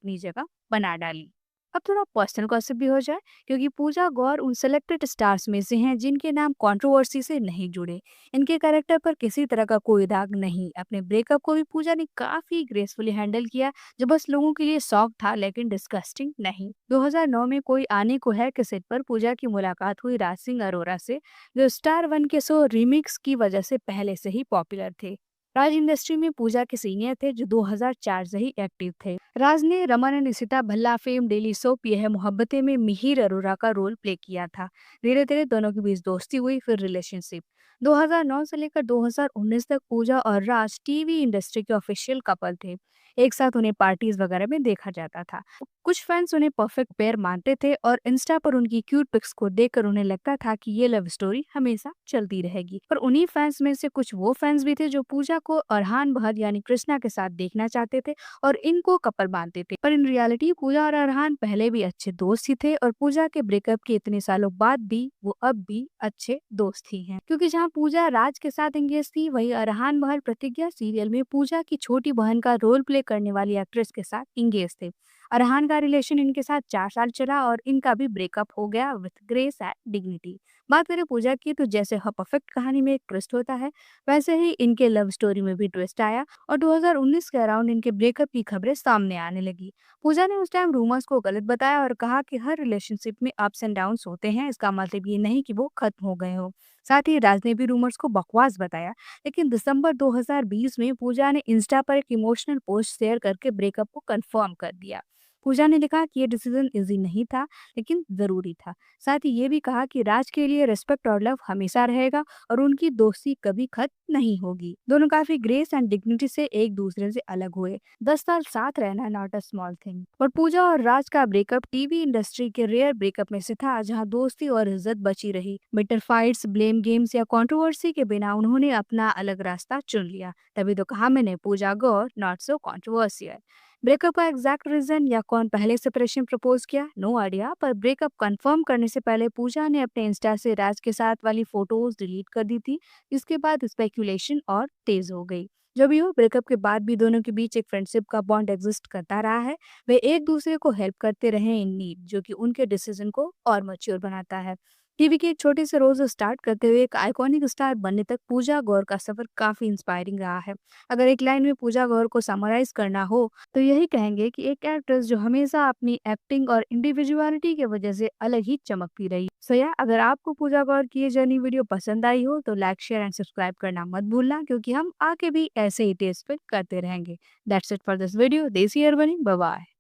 अपनी जगह बना डाली। अब थोड़ा पर्सनल गॉसिप भी हो जाए, क्योंकि पूजा गौर उन सेलेक्टेड स्टार्स में से हैं जिनके नाम कंट्रोवर्सी से नहीं जुड़े। इनके कैरेक्टर पर किसी तरह का कोई दाग नहीं। अपने ब्रेकअप को भी पूजा ने काफी ग्रेसफुली हैंडल किया, जो बस लोगों के लिए शौक था लेकिन डिस्कस्टिंग नहीं। 2009 में कोई आने को है के सेट पर पूजा की मुलाकात हुई राज सिंह अरोरा से, जो स्टार वन के शो रिमिक्स की वजह से पहले से ही पॉपुलर थे। राज इंडस्ट्री में पूजा के सीनियर थे, जो 2004 से ही एक्टिव थे। राज ने Raman and Nishita Bhalla fame daily soap यह मोहब्बतें में मिहिर अरोरा का रोल प्ले किया था। धीरे धीरे दोनों के बीच दोस्ती हुई, फिर रिलेशनशिप। 2009 से लेकर 2019 तक पूजा और राज टीवी इंडस्ट्री के ऑफिशियल कपल थे। एक साथ उन्हें पार्टीज वगैरह में देखा जाता था। कुछ फैंस उन्हें परफेक्ट पेयर मानते थे और इंस्टा पर उनकी क्यूट पिक्स को देखकर उन्हें लगता था कि ये लव स्टोरी हमेशा चलती रहेगी। पर उन्हीं फैंस में से कुछ वो फैंस भी थे जो पूजा को अरहान बहर यानी कृष्णा के साथ देखना चाहते थे और इनको कपल मानते थे। पर इन रियलिटी पूजा और अरहान पहले भी अच्छे दोस्त ही थे, और पूजा के ब्रेकअप के इतने सालों बाद भी वो अब भी अच्छे दोस्त ही हैं। क्योंकि जहाँ पूजा राज के साथ एंगेज थी, वही अरहान बहर प्रतिज्ञा सीरियल में पूजा की छोटी बहन का रोल प्ले करने वाली एक्ट्रेस के साथ एंगेज थे। अरहान का रिलेशन इनके साथ 4 साल चला और इनका भी ब्रेकअप हो गया विथ ग्रेस एंड डिग्निटी। बात करें पूजा की, तो जैसे हर परफेक्ट कहानी में एक ट्विस्ट होता है, वैसे ही इनके लव स्टोरी में भी ट्विस्ट आया और 2019 के अराउंड इनके ब्रेकअप की खबरें सामने आने लगी। पूजा ने उस टाइम रूमर्स को गलत बताया और कहा कि हर रिलेशनशिप में अप्स एंड डाउन्स होते हैं, इसका मतलब ये नहीं कि वो खत्म हो गए हो। साथ ही राज ने भी रूमर्स को बकवास बताया। लेकिन दिसंबर 2020 में पूजा ने इंस्टा पर एक इमोशनल पोस्ट शेयर करके ब्रेकअप को कंफर्म कर दिया। पूजा ने लिखा कि ये डिसीजन इजी नहीं था, लेकिन जरूरी था। साथ ही ये भी कहा कि राज के लिए रिस्पेक्ट और लव हमेशा रहेगा और उनकी दोस्ती कभी खत्म नहीं होगी। दोनों काफी ग्रेस एंड डिग्निटी से एक दूसरे से अलग हुए। 10 साल साथ रहना नॉट अ स्मॉल थिंग। और पूजा और राज का ब्रेकअप टीवी इंडस्ट्री के रेयर ब्रेकअप में से था, जहाँ दोस्ती और इज्जत बची रही। बिटर फाइट्स, ब्लेम गेम्स या कंट्रोवर्सी के बिना उन्होंने अपना अलग रास्ता चुन लिया। तभी तो कहा मैंने, पूजा गौर नॉट सो कंट्रोवर्शियल। ब्रेकअप का एग्जैक्ट रीजन या कौन पहले सेपरेशन प्रपोज किया, नो आइडिया। पर ब्रेकअप कंफर्म करने से पहले पूजा ने अपने इंस्टा से राज के साथ वाली फोटोज डिलीट कर दी थी, जिसके बाद स्पेकुलेशन और तेज हो गई। जो भी हो, ब्रेकअप के बाद भी दोनों के बीच एक फ्रेंडशिप का बॉन्ड एग्जिस्ट करता रहा है। वे एक दूसरे को हेल्प करते रहे इन नीड, जो कि उनके डिसीजन को और मैच्योर बनाता है। टीवी के एक छोटे से रोल से स्टार्ट करते हुए एक आइकॉनिक स्टार बनने तक पूजा गौर का सफर काफी इंस्पायरिंग रहा है। अगर एक लाइन में पूजा गौर को समराइज करना हो, तो यही कहेंगे कि एक एक्ट्रेस जो हमेशा अपनी एक्टिंग और इंडिविजुअलिटी की वजह से अलग ही चमकती रही। सो या अगर आपको पूजा गौर की ये जर्नी वीडियो पसंद आई हो, तो लाइक, शेयर एंड सब्सक्राइब करना मत भूलना, क्योंकि हम आगे भी ऐसे ही टेस्ट करते रहेंगे। That's it for this video. देसी अरबनी, बाय बाय।